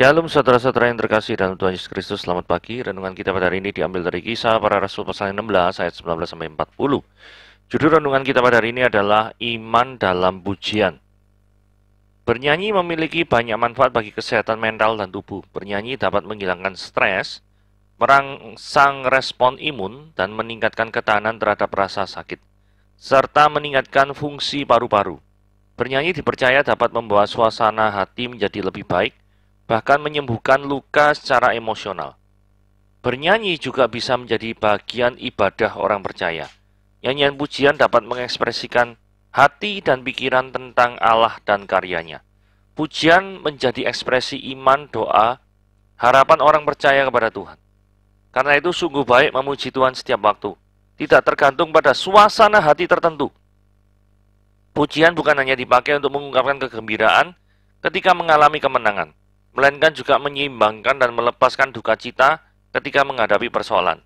Shalom saudara-saudara yang terkasih dalam Tuhan Yesus Kristus, selamat pagi. Renungan kita pada hari ini diambil dari Kisah Para Rasul pasal 16 ayat 19 sampai 40. Judul renungan kita pada hari ini adalah Iman dalam Pujian. Bernyanyi memiliki banyak manfaat bagi kesehatan mental dan tubuh. Bernyanyi dapat menghilangkan stres, merangsang respon imun, dan meningkatkan ketahanan terhadap rasa sakit, serta meningkatkan fungsi paru-paru. Bernyanyi dipercaya dapat membawa suasana hati menjadi lebih baik, bahkan menyembuhkan luka secara emosional. Bernyanyi juga bisa menjadi bagian ibadah orang percaya. Nyanyian pujian dapat mengekspresikan hati dan pikiran tentang Allah dan karyanya. Pujian menjadi ekspresi iman, doa, harapan orang percaya kepada Tuhan. Karena itu sungguh baik memuji Tuhan setiap waktu, tidak tergantung pada suasana hati tertentu. Pujian bukan hanya dipakai untuk mengungkapkan kegembiraan ketika mengalami kemenangan, melainkan juga menyeimbangkan dan melepaskan duka cita ketika menghadapi persoalan.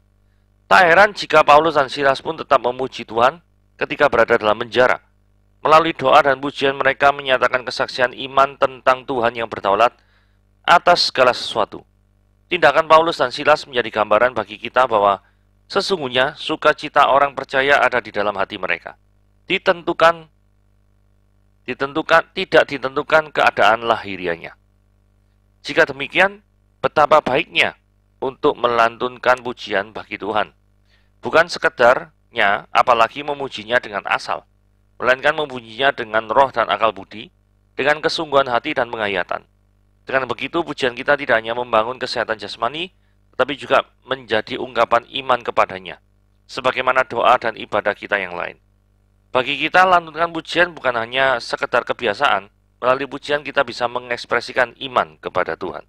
Tak heran jika Paulus dan Silas pun tetap memuji Tuhan ketika berada dalam penjara. Melalui doa dan pujian mereka menyatakan kesaksian iman tentang Tuhan yang berdaulat atas segala sesuatu. Tindakan Paulus dan Silas menjadi gambaran bagi kita bahwa sesungguhnya sukacita orang percaya ada di dalam hati mereka. Tidak ditentukan keadaan lahirianya. Jika demikian, betapa baiknya untuk melantunkan pujian bagi Tuhan. Bukan sekedarnya, apalagi memujinya dengan asal, melainkan memujinya dengan roh dan akal budi, dengan kesungguhan hati dan penghayatan. Dengan begitu, pujian kita tidak hanya membangun kesehatan jasmani, tetapi juga menjadi ungkapan iman kepadanya, sebagaimana doa dan ibadah kita yang lain. Bagi kita, lantunkan pujian bukan hanya sekedar kebiasaan. Melalui pujian kita bisa mengekspresikan iman kepada Tuhan.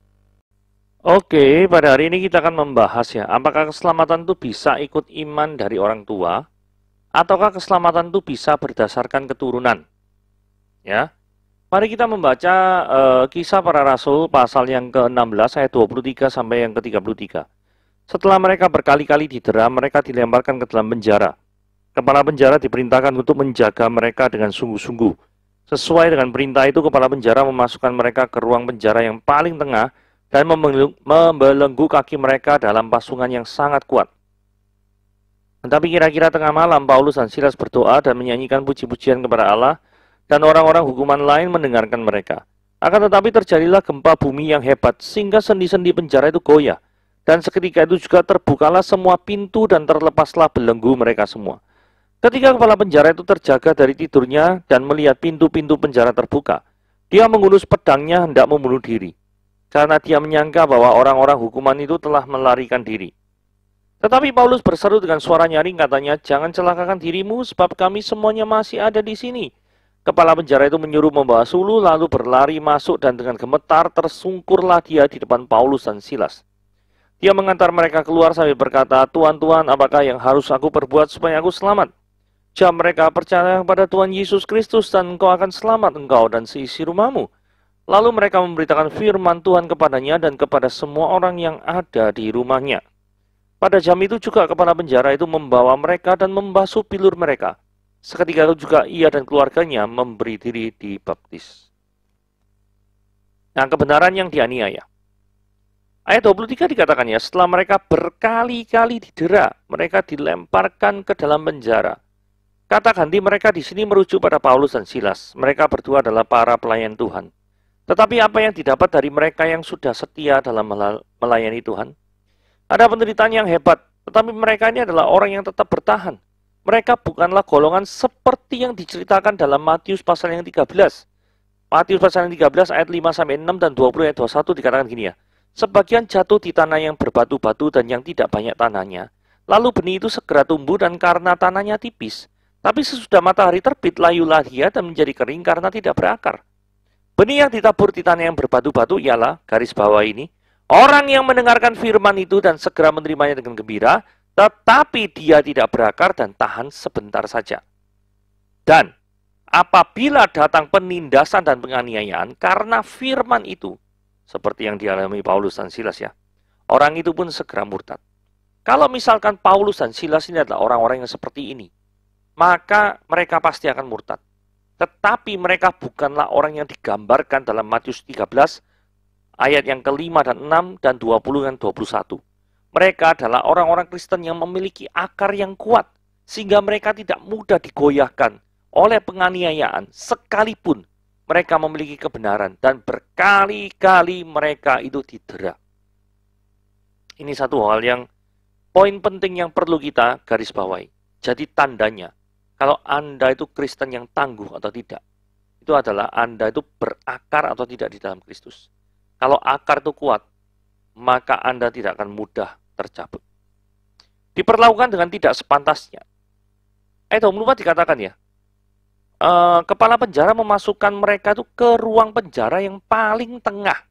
Oke, pada hari ini kita akan membahas ya, apakah keselamatan itu bisa ikut iman dari orang tua, ataukah keselamatan itu bisa berdasarkan keturunan? Ya, mari kita membaca Kisah Para Rasul pasal yang ke-16 ayat 23 sampai yang ke-33. Setelah mereka berkali-kali didera, mereka dilemparkan ke dalam penjara. Kepala penjara diperintahkan untuk menjaga mereka dengan sungguh-sungguh. Sesuai dengan perintah itu, kepala penjara memasukkan mereka ke ruang penjara yang paling tengah dan membelenggu kaki mereka dalam pasungan yang sangat kuat. Tetapi kira-kira tengah malam, Paulus dan Silas berdoa dan menyanyikan puji-pujian kepada Allah, dan orang-orang hukuman lain mendengarkan mereka. Akan tetapi terjadilah gempa bumi yang hebat, sehingga sendi-sendi penjara itu goyah. Dan seketika itu juga terbukalah semua pintu dan terlepaslah belenggu mereka semua. Ketika kepala penjara itu terjaga dari tidurnya dan melihat pintu-pintu penjara terbuka, dia menghunus pedangnya hendak membunuh diri, karena dia menyangka bahwa orang-orang hukuman itu telah melarikan diri. Tetapi Paulus berseru dengan suara nyaring, katanya, "Jangan celakakan dirimu, sebab kami semuanya masih ada di sini." Kepala penjara itu menyuruh membawa sulu, lalu berlari masuk, dan dengan gemetar tersungkurlah dia di depan Paulus dan Silas. Dia mengantar mereka keluar sambil berkata, "Tuan, Tuan, apakah yang harus aku perbuat supaya aku selamat?" Jawab mereka, "Percaya kepada Tuhan Yesus Kristus dan engkau akan selamat, engkau dan seisi rumahmu." Lalu mereka memberitakan firman Tuhan kepadanya dan kepada semua orang yang ada di rumahnya. Pada jam itu juga kepala penjara itu membawa mereka dan membasuh bilur mereka. Seketika itu juga ia dan keluarganya memberi diri dibaptis. Nah, kebenaran yang dianiaya. Ayat 23 dikatakan ya, setelah mereka berkali-kali didera, mereka dilemparkan ke dalam penjara. Kata ganti mereka di sini merujuk pada Paulus dan Silas. Mereka berdua adalah para pelayan Tuhan. Tetapi apa yang didapat dari mereka yang sudah setia dalam melayani Tuhan? Ada penderitaan yang hebat, tetapi mereka ini adalah orang yang tetap bertahan. Mereka bukanlah golongan seperti yang diceritakan dalam Matius pasal yang 13. Matius pasal yang 13 ayat 5-6 dan 20 ayat 21 dikatakan gini ya. Sebagian jatuh di tanah yang berbatu-batu dan yang tidak banyak tanahnya. Lalu benih itu segera tumbuh dan karena tanahnya tipis. Tapi sesudah matahari terbit, layulah dia dan menjadi kering karena tidak berakar. Benih yang ditabur di tanah yang berbatu-batu ialah, garis bawah ini, orang yang mendengarkan firman itu dan segera menerimanya dengan gembira, tetapi dia tidak berakar dan tahan sebentar saja. Dan apabila datang penindasan dan penganiayaan karena firman itu, seperti yang dialami Paulus dan Silas ya, orang itu pun segera murtad. Kalau misalkan Paulus dan Silas ini adalah orang-orang yang seperti ini, maka mereka pasti akan murtad. Tetapi mereka bukanlah orang yang digambarkan dalam Matius 13 ayat yang ke-5 dan 6 dan 20 dan 21. Mereka adalah orang-orang Kristen yang memiliki akar yang kuat, sehingga mereka tidak mudah digoyahkan oleh penganiayaan, sekalipun mereka memiliki kebenaran, dan berkali-kali mereka itu didera. Ini satu hal yang poin penting yang perlu kita garis bawahi. Jadi tandanya, kalau Anda itu Kristen yang tangguh atau tidak, itu adalah Anda itu berakar atau tidak di dalam Kristus. Kalau akar itu kuat, maka Anda tidak akan mudah tercabut. Diperlakukan dengan tidak sepantasnya. Ayat 24 dikatakan ya, kepala penjara memasukkan mereka itu ke ruang penjara yang paling tengah.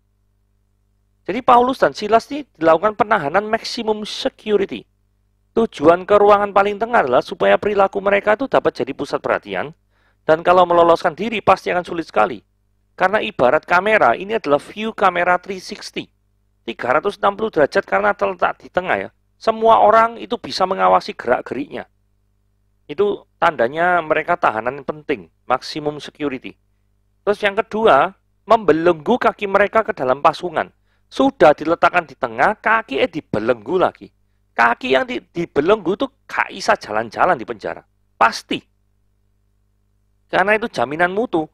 Jadi Paulus dan Silas ini dilakukan penahanan maximum security. Tujuan ke ruangan paling tengah adalah supaya perilaku mereka itu dapat jadi pusat perhatian, dan kalau meloloskan diri pasti akan sulit sekali. Karena ibarat kamera, ini adalah view kamera 360. 360 derajat karena terletak di tengah ya. Semua orang itu bisa mengawasi gerak-geriknya. Itu tandanya mereka tahanan penting, maximum security. Terus yang kedua, membelenggu kaki mereka ke dalam pasungan. Sudah diletakkan di tengah, kaki dibelenggu lagi. Kaki yang dibelenggu itu gak bisa jalan-jalan di penjara. Pasti. Karena itu jaminan mutu.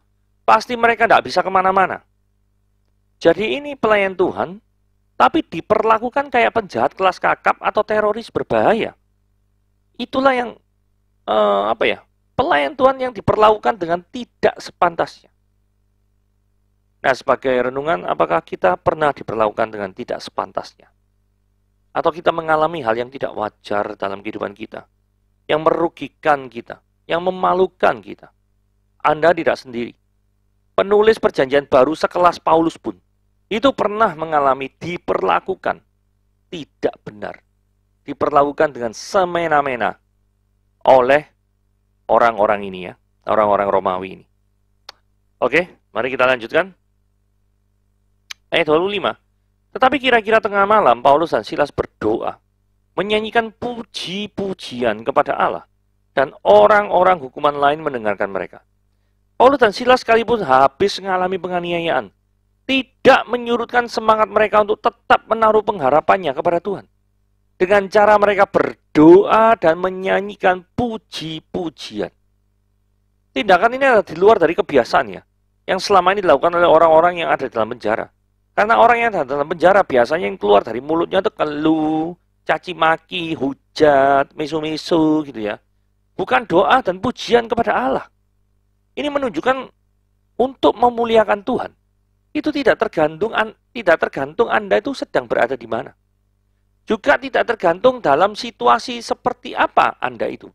Pasti mereka tidak bisa kemana-mana. Jadi ini pelayan Tuhan, tapi diperlakukan kayak penjahat kelas kakap atau teroris berbahaya. Itulah yang, pelayan Tuhan yang diperlakukan dengan tidak sepantasnya. Nah, sebagai renungan, apakah kita pernah diperlakukan dengan tidak sepantasnya? Atau kita mengalami hal yang tidak wajar dalam kehidupan kita, yang merugikan kita, yang memalukan kita? Anda tidak sendiri. Penulis perjanjian baru sekelas Paulus pun, itu pernah mengalami diperlakukan tidak benar. Diperlakukan dengan semena-mena oleh orang-orang ini ya, orang-orang Romawi ini. Oke, mari kita lanjutkan. Ayat 25. Tetapi kira-kira tengah malam, Paulus dan Silas berdoa, menyanyikan puji-pujian kepada Allah, dan orang-orang hukuman lain mendengarkan mereka. Paulus dan Silas sekalipun habis mengalami penganiayaan, tidak menyurutkan semangat mereka untuk tetap menaruh pengharapannya kepada Tuhan. Dengan cara mereka berdoa dan menyanyikan puji-pujian. Tindakan ini adalah di luar dari kebiasaan ya, yang selama ini dilakukan oleh orang-orang yang ada dalam penjara. Karena orang yang ada dalam penjara biasanya yang keluar dari mulutnya itu keluh, caci maki, hujat, mesu-mesu gitu ya. Bukan doa dan pujian kepada Allah. Ini menunjukkan untuk memuliakan Tuhan. Itu tidak tergantung Anda itu sedang berada di mana. Juga tidak tergantung dalam situasi seperti apa Anda itu.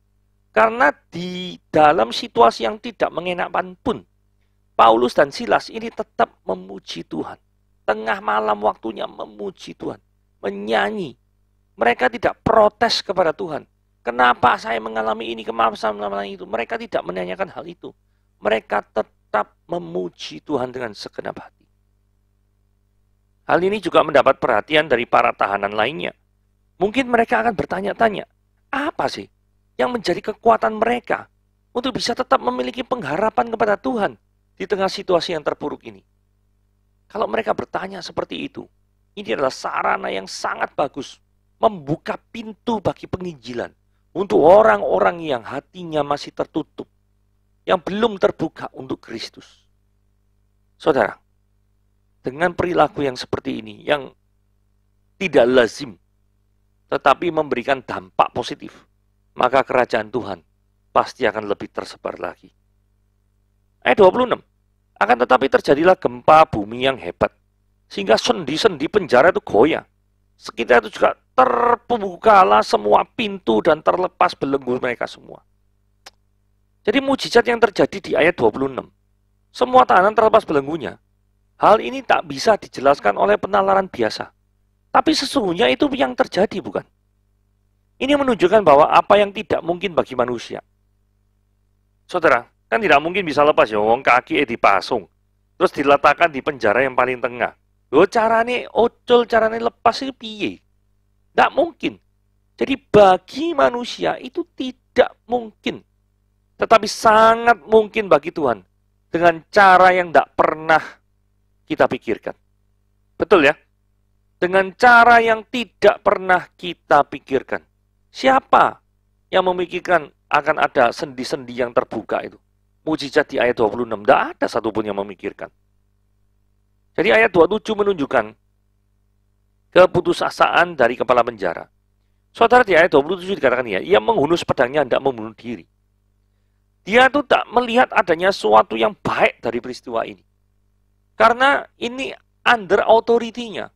Karena di dalam situasi yang tidak mengenakan pun, Paulus dan Silas ini tetap memuji Tuhan. Tengah malam waktunya memuji Tuhan, menyanyi. Mereka tidak protes kepada Tuhan. Kenapa saya mengalami ini, kenapa saya mengalami itu. Mereka tidak menanyakan hal itu. Mereka tetap memuji Tuhan dengan segenap hati. Hal ini juga mendapat perhatian dari para tahanan lainnya. Mungkin mereka akan bertanya-tanya, apa sih yang menjadi kekuatan mereka untuk bisa tetap memiliki pengharapan kepada Tuhan di tengah situasi yang terpuruk ini? Kalau mereka bertanya seperti itu, ini adalah sarana yang sangat bagus membuka pintu bagi penginjilan untuk orang-orang yang hatinya masih tertutup, yang belum terbuka untuk Kristus. Saudara, dengan perilaku yang seperti ini, yang tidak lazim, tetapi memberikan dampak positif, maka kerajaan Tuhan pasti akan lebih tersebar lagi. Ayat 26. Akan tetapi terjadilah gempa bumi yang hebat, sehingga sendi-sendi penjara itu goyah. Sekitar itu juga terbukalah semua pintu dan terlepas belenggu mereka semua. Jadi mujizat yang terjadi di ayat 26. Semua tahanan terlepas belenggunya. Hal ini tak bisa dijelaskan oleh penalaran biasa. Tapi sesungguhnya itu yang terjadi, bukan? Ini menunjukkan bahwa apa yang tidak mungkin bagi manusia. Saudara, kan tidak mungkin bisa lepas ya, wong kaki dipasung. Terus diletakkan di penjara yang paling tengah. Loh carane ocol, carane lepas itu piye? Tidak mungkin. Jadi bagi manusia itu tidak mungkin. Tetapi sangat mungkin bagi Tuhan. Dengan cara yang tidak pernah kita pikirkan. Betul ya? Dengan cara yang tidak pernah kita pikirkan. Siapa yang memikirkan akan ada sendi-sendi yang terbuka itu? Mujizat di ayat 26, tidak ada satupun yang memikirkan. Jadi ayat 27 menunjukkan keputusasaan dari kepala penjara. Saudara, di ayat 27 dikatakan ya, ia menghunus pedangnya hendak membunuh diri. Dia tuh tak melihat adanya sesuatu yang baik dari peristiwa ini. Karena ini under authority-nya.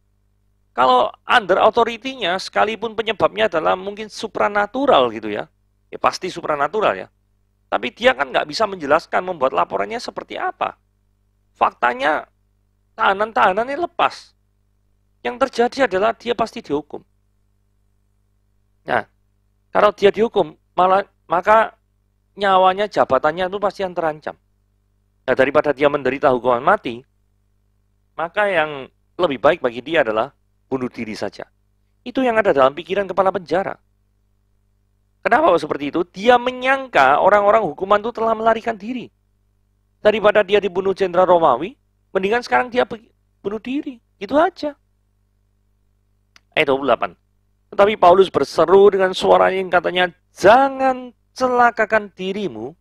Kalau under authority-nya, sekalipun penyebabnya adalah mungkin supranatural gitu ya. Ya pasti supranatural ya. Tapi dia kan nggak bisa menjelaskan membuat laporannya seperti apa. Faktanya tahanan-tahanan ini lepas. Yang terjadi adalah dia pasti dihukum. Nah, kalau dia dihukum, maka nyawanya, jabatannya itu pasti yang terancam. Nah, daripada dia menderita hukuman mati, maka yang lebih baik bagi dia adalah bunuh diri saja. Itu yang ada dalam pikiran kepala penjara. Kenapa seperti itu? Dia menyangka orang-orang hukuman itu telah melarikan diri. Daripada dia dibunuh jenderal Romawi, mendingan sekarang dia bunuh diri. Gitu aja. Ayat 28. Tetapi Paulus berseru dengan suara yang katanya, jangan celakakan dirimu,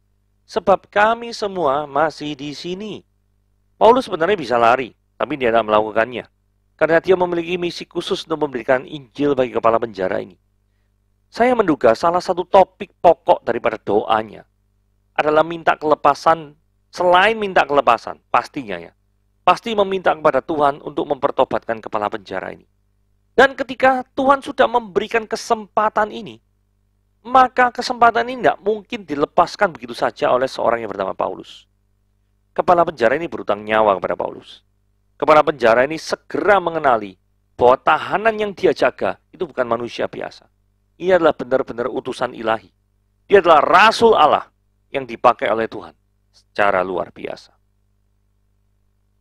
sebab kami semua masih di sini. Paulus sebenarnya bisa lari, tapi dia tidak melakukannya. Karena dia memiliki misi khusus untuk memberikan Injil bagi kepala penjara ini. Saya menduga salah satu topik pokok daripada doanya adalah minta kelepasan. Selain minta kelepasan, pastinya ya. Pasti meminta kepada Tuhan untuk mempertobatkan kepala penjara ini. Dan ketika Tuhan sudah memberikan kesempatan ini, maka kesempatan ini tidak mungkin dilepaskan begitu saja oleh seorang yang bernama Paulus. Kepala penjara ini berutang nyawa kepada Paulus. Kepala penjara ini segera mengenali bahwa tahanan yang dia jaga itu bukan manusia biasa. Ia adalah benar-benar utusan ilahi. Dia adalah rasul Allah yang dipakai oleh Tuhan secara luar biasa.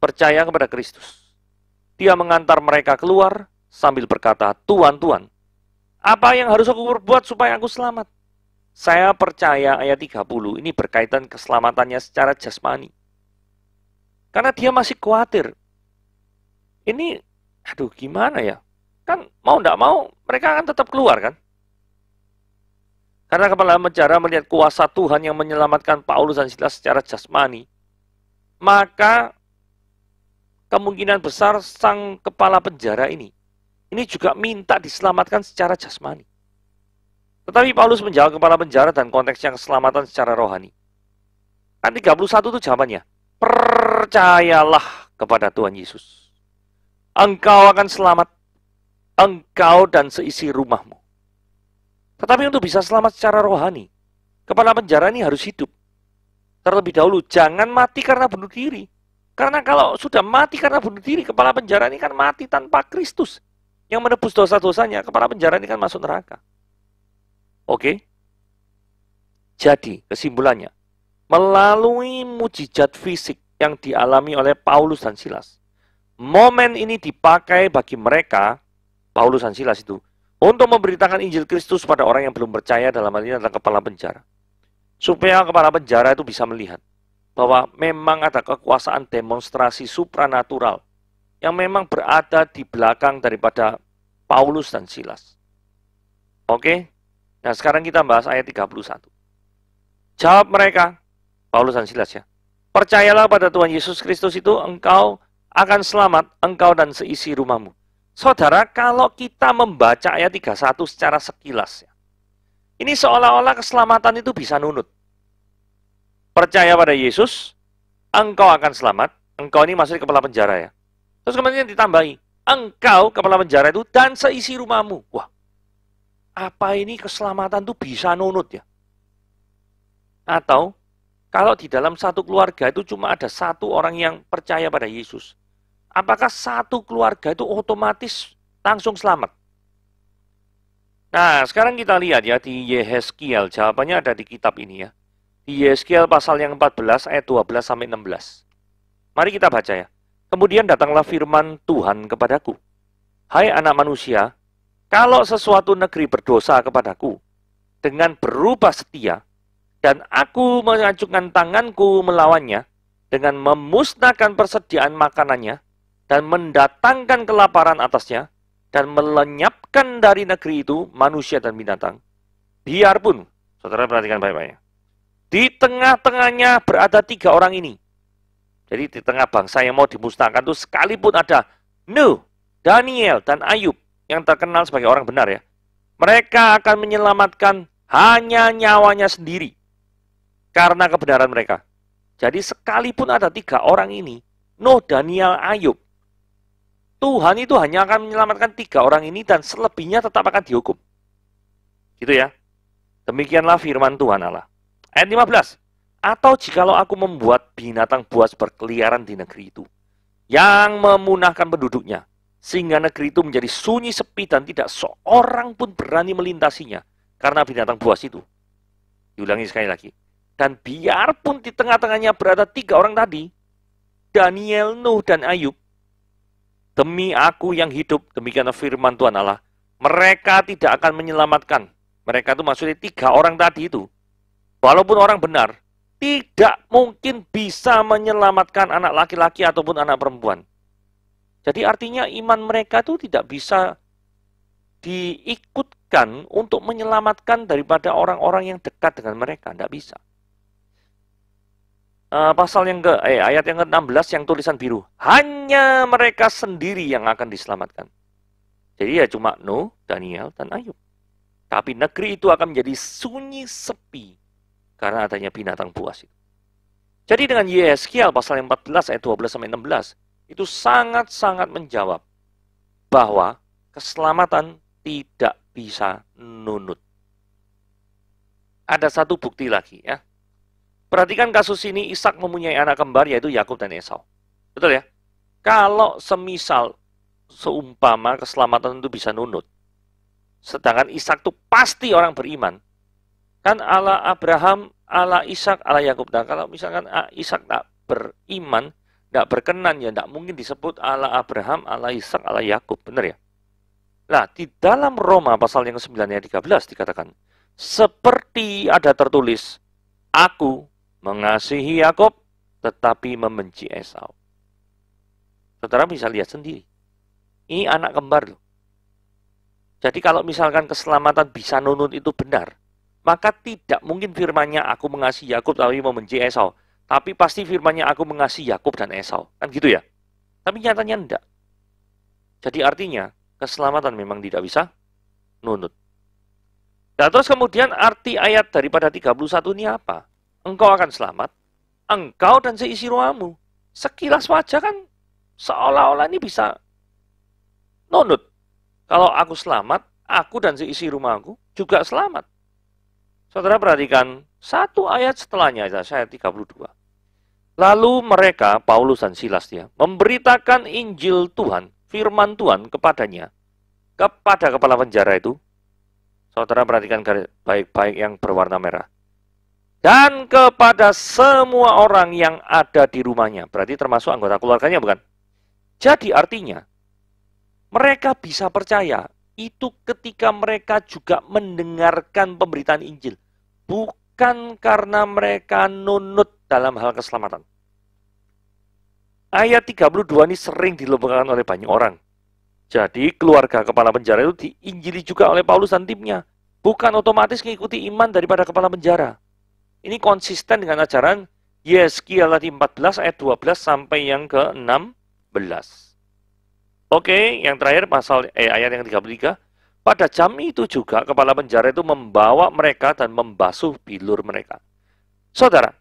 Percaya kepada Kristus. Dia mengantar mereka keluar sambil berkata, Tuhan, Tuhan, apa yang harus aku berbuat supaya aku selamat? Saya percaya ayat 30 ini berkaitan keselamatannya secara jasmani. Karena dia masih khawatir. Ini, aduh gimana ya? Kan mau tidak mau, mereka akan tetap keluar kan? Karena kepala penjara melihat kuasa Tuhan yang menyelamatkan Paulus dan Silas secara jasmani, maka kemungkinan besar sang kepala penjara ini juga minta diselamatkan secara jasmani. Tetapi Paulus menjawab kepala penjara dan konteksnya keselamatan secara rohani. Kan 31 itu jawabannya. Percayalah kepada Tuhan Yesus. Engkau akan selamat. Engkau dan seisi rumahmu. Tetapi untuk bisa selamat secara rohani, kepala penjara ini harus hidup. Terlebih dahulu, jangan mati karena bunuh diri. Karena kalau sudah mati karena bunuh diri, kepala penjara ini kan mati tanpa Kristus. Yang menebus dosa-dosanya, kepala penjara ini kan masuk neraka. Oke? Jadi, kesimpulannya, melalui mujizat fisik yang dialami oleh Paulus dan Silas, momen ini dipakai bagi mereka, Paulus dan Silas itu, untuk memberitakan Injil Kristus pada orang yang belum percaya, dalam hal ini adalah kepala penjara. Supaya kepala penjara itu bisa melihat bahwa memang ada kekuasaan demonstrasi supranatural yang memang berada di belakang daripada Paulus dan Silas. Oke? Nah sekarang kita bahas ayat 31. Jawab mereka, Paulus dan Silas ya. Percayalah pada Tuhan Yesus Kristus itu, engkau akan selamat, engkau dan seisi rumahmu. Saudara, kalau kita membaca ayat 31 secara sekilas, ya, ini seolah-olah keselamatan itu bisa nunut. Percaya pada Yesus, engkau akan selamat. Engkau ini masuk kepala penjara ya. Terus kemudian ditambahi, engkau kepala penjara itu dan seisi rumahmu. Wah, apa ini keselamatan itu bisa nunut ya? Atau, kalau di dalam satu keluarga itu cuma ada satu orang yang percaya pada Yesus, apakah satu keluarga itu otomatis langsung selamat? Nah, sekarang kita lihat ya di Yehezkiel. Jawabannya ada di kitab ini ya. Di Yehezkiel pasal yang 14 ayat 12 sampai 16. Mari kita baca ya. Kemudian datanglah firman Tuhan kepadaku. Hai anak manusia, kalau sesuatu negeri berdosa kepadaku dengan berubah setia, dan aku mengajukan tanganku melawannya dengan memusnahkan persediaan makanannya, dan mendatangkan kelaparan atasnya, dan melenyapkan dari negeri itu manusia dan binatang. Biarpun, saudara perhatikan baik-baiknya, di tengah-tengahnya berada 3 orang ini. Jadi di tengah bangsa yang mau dimusnahkan itu sekalipun ada Nuh, Daniel, dan Ayub yang terkenal sebagai orang benar ya. Mereka akan menyelamatkan hanya nyawanya sendiri karena kebenaran mereka. Jadi sekalipun ada 3 orang ini, Nuh, Daniel, Ayub, Tuhan itu hanya akan menyelamatkan 3 orang ini dan selebihnya tetap akan dihukum. Gitu ya. Demikianlah firman Tuhan Allah. Ayat 15. Atau jikalau aku membuat binatang buas berkeliaran di negeri itu, yang memunahkan penduduknya, sehingga negeri itu menjadi sunyi sepi dan tidak seorang pun berani melintasinya, karena binatang buas itu. Diulangi sekali lagi. Dan biarpun di tengah-tengahnya berada 3 orang tadi, Daniel, Nuh, dan Ayub, demi aku yang hidup, demikianlah firman Tuhan Allah, mereka tidak akan menyelamatkan. Mereka itu maksudnya 3 orang tadi itu. Walaupun orang benar, tidak mungkin bisa menyelamatkan anak laki-laki ataupun anak perempuan. Jadi artinya iman mereka itu tidak bisa diikutkan untuk menyelamatkan daripada orang-orang yang dekat dengan mereka. Tidak bisa. Pasal yang ayat yang ke-16 yang tulisan biru. Hanya mereka sendiri yang akan diselamatkan. Jadi ya cuma Nuh, Daniel, dan Ayub. Tapi negeri itu akan menjadi sunyi sepi karena adanya binatang buas itu. Jadi dengan Yeskiel pasal 14 ayat 12-16 itu sangat-sangat menjawab bahwa keselamatan tidak bisa nunut. Ada satu bukti lagi ya. Perhatikan kasus ini, Ishak mempunyai anak kembar yaitu Yakub dan Esau. Betul ya? Kalau semisal seumpama keselamatan itu bisa nunut, sedangkan Ishak itu pasti orang beriman. Kan Allah Abraham, Allah Ishak, Allah Yakub. Nah, kalau misalkan Ishak tak beriman, tidak berkenan, ya tidak mungkin disebut Allah Abraham, Allah Ishak, Allah Yakub. Benar ya? Nah, di dalam Roma pasal yang ke-9 ayat 13 dikatakan, seperti ada tertulis, aku mengasihi Yakub, tetapi membenci Esau. Saudara bisa lihat sendiri. Ini anak kembar loh. Jadi kalau misalkan keselamatan bisa nunut itu benar, maka tidak mungkin firmannya aku mengasihi Yakub tapi membenci Esau. Tapi pasti firmannya aku mengasihi Yakub dan Esau. Kan gitu ya? Tapi nyatanya enggak. Jadi artinya keselamatan memang tidak bisa nunut. Nah terus kemudian arti ayat daripada 31 ini apa? Engkau akan selamat, engkau dan seisi rumahmu. Sekilas wajah kan seolah-olah ini bisa nunut. Kalau aku selamat, aku dan seisi rumahku juga selamat. Saudara perhatikan satu ayat setelahnya, ayat 32. Lalu mereka, Paulus dan Silas dia, memberitakan Injil Tuhan, firman Tuhan kepadanya, kepada kepala penjara itu. Saudara perhatikan baik-baik yang berwarna merah. Dan kepada semua orang yang ada di rumahnya. Berarti termasuk anggota keluarganya bukan? Jadi artinya, mereka bisa percaya itu ketika mereka juga mendengarkan pemberitaan Injil. Bukan karena mereka nunut dalam hal keselamatan. Ayat 32 ini sering dilupakan oleh banyak orang. Jadi keluarga kepala penjara itu diinjili juga oleh Paulus dan timnya. Bukan otomatis mengikuti iman daripada kepala penjara. Ini konsisten dengan ajaran Yeskiel 14 ayat 12 sampai yang ke-16. Oke, yang terakhir ayat yang 33. Pada jam itu juga kepala penjara itu membawa mereka dan membasuh bilur mereka. Saudara,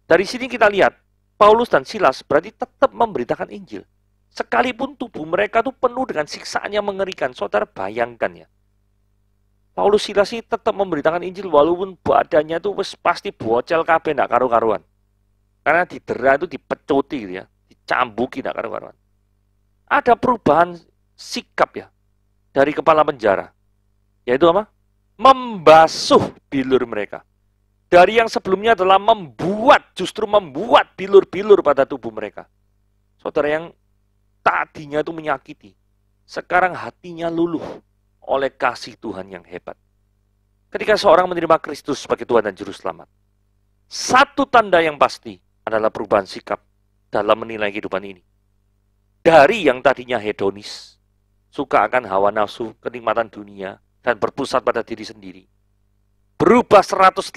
dari sini kita lihat Paulus dan Silas berarti tetap memberitakan Injil. Sekalipun tubuh mereka itu penuh dengan siksaan yang mengerikan. Saudara bayangkan ya. Paulus Silas ini tetap memberitakan Injil walaupun badannya itu pasti bocel kabeh ndak karu-karuan. Karena didera itu dipecuti gitu ya, dicambuki ndak karu-karuan. Ada perubahan sikap ya dari kepala penjara. Yaitu apa? Membasuh bilur mereka. Dari yang sebelumnya adalah justru membuat bilur-bilur pada tubuh mereka. Saudara yang tadinya itu menyakiti, sekarang hatinya luluh oleh kasih Tuhan yang hebat. Ketika seorang menerima Kristus sebagai Tuhan dan Juru Selamat, satu tanda yang pasti adalah perubahan sikap dalam menilai kehidupan ini. Dari yang tadinya hedonis, suka akan hawa nafsu, kenikmatan dunia, dan berpusat pada diri sendiri, berubah 180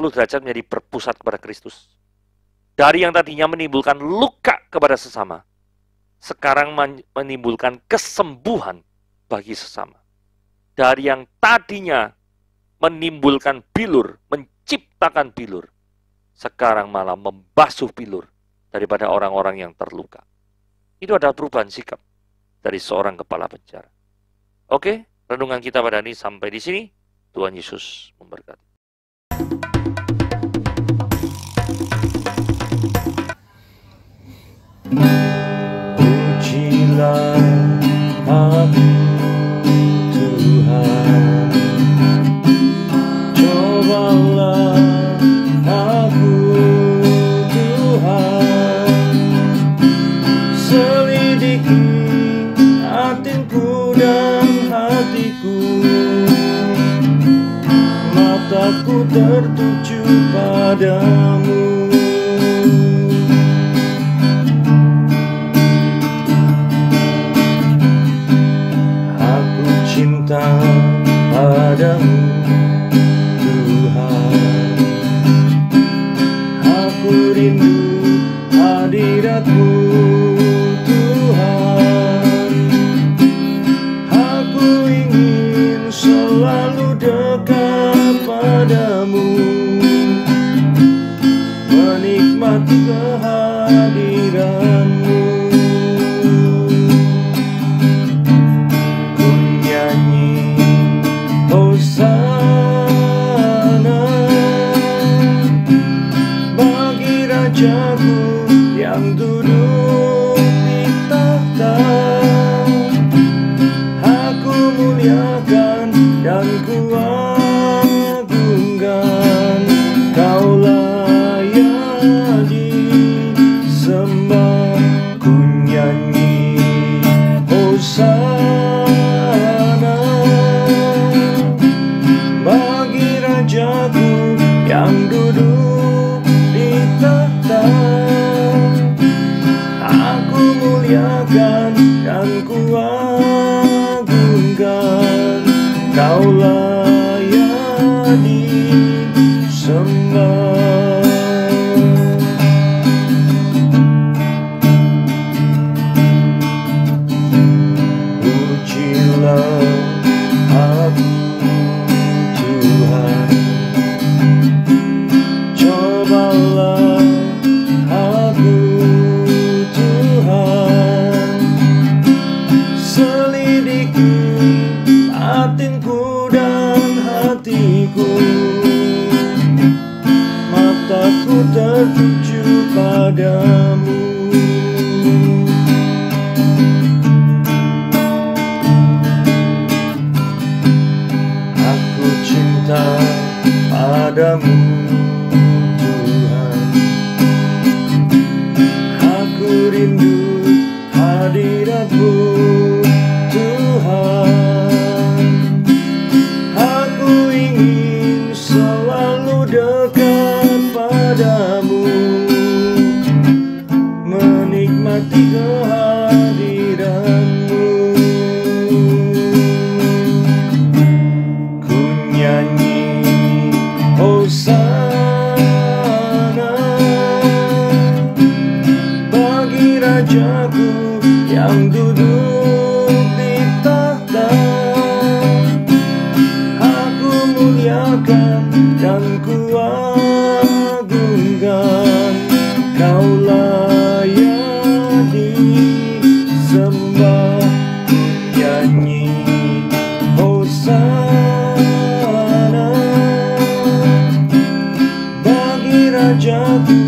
derajat menjadi berpusat kepada Kristus. Dari yang tadinya menimbulkan luka kepada sesama, sekarang menimbulkan kesembuhan bagi sesama. Dari yang tadinya menimbulkan bilur, menciptakan bilur, sekarang malah membasuh bilur daripada orang-orang yang terluka. Itu adalah perubahan sikap dari seorang kepala penjara. Oke, renungan kita pada ini sampai di sini. Tuhan Yesus memberkati. Pujilah aku Tuhan, cobalah aku Tuhan, selidiki hatiku dan hatiku, mataku tertuju padamu. Aku cinta padamu Tuhan, aku rindu hadiratmu Tuhan, aku ingin selalu dekat padamu, menikmati kehadiranmu. Ku nyanyi Hosana bagi Rajaku yang duduk di tahta. Aku muliakan dan kuagungkan, Kau layak disembah. Ku nyanyi Hosana bagi Rajaku yang duduk di tahta. Aku muliakan dan kuagungkan, Kau layak disembah. Pujilah aku Tuhan, cobalah aku Tuhan, selidiki batinku dan hatiku, mataku tertuju padamu. Aku cinta padamu Tuhan, aku rindu hadiratmu Tuhan, aku ingin selalu dekat padamu, menikmati kehadiranmu. Ku nyanyi Hosana bagi Rajaku yang duduk di tahta. Aku muliakan dan kuagungkan, Kau layak disembah. Ku nyanyi Hosana bagi Rajaku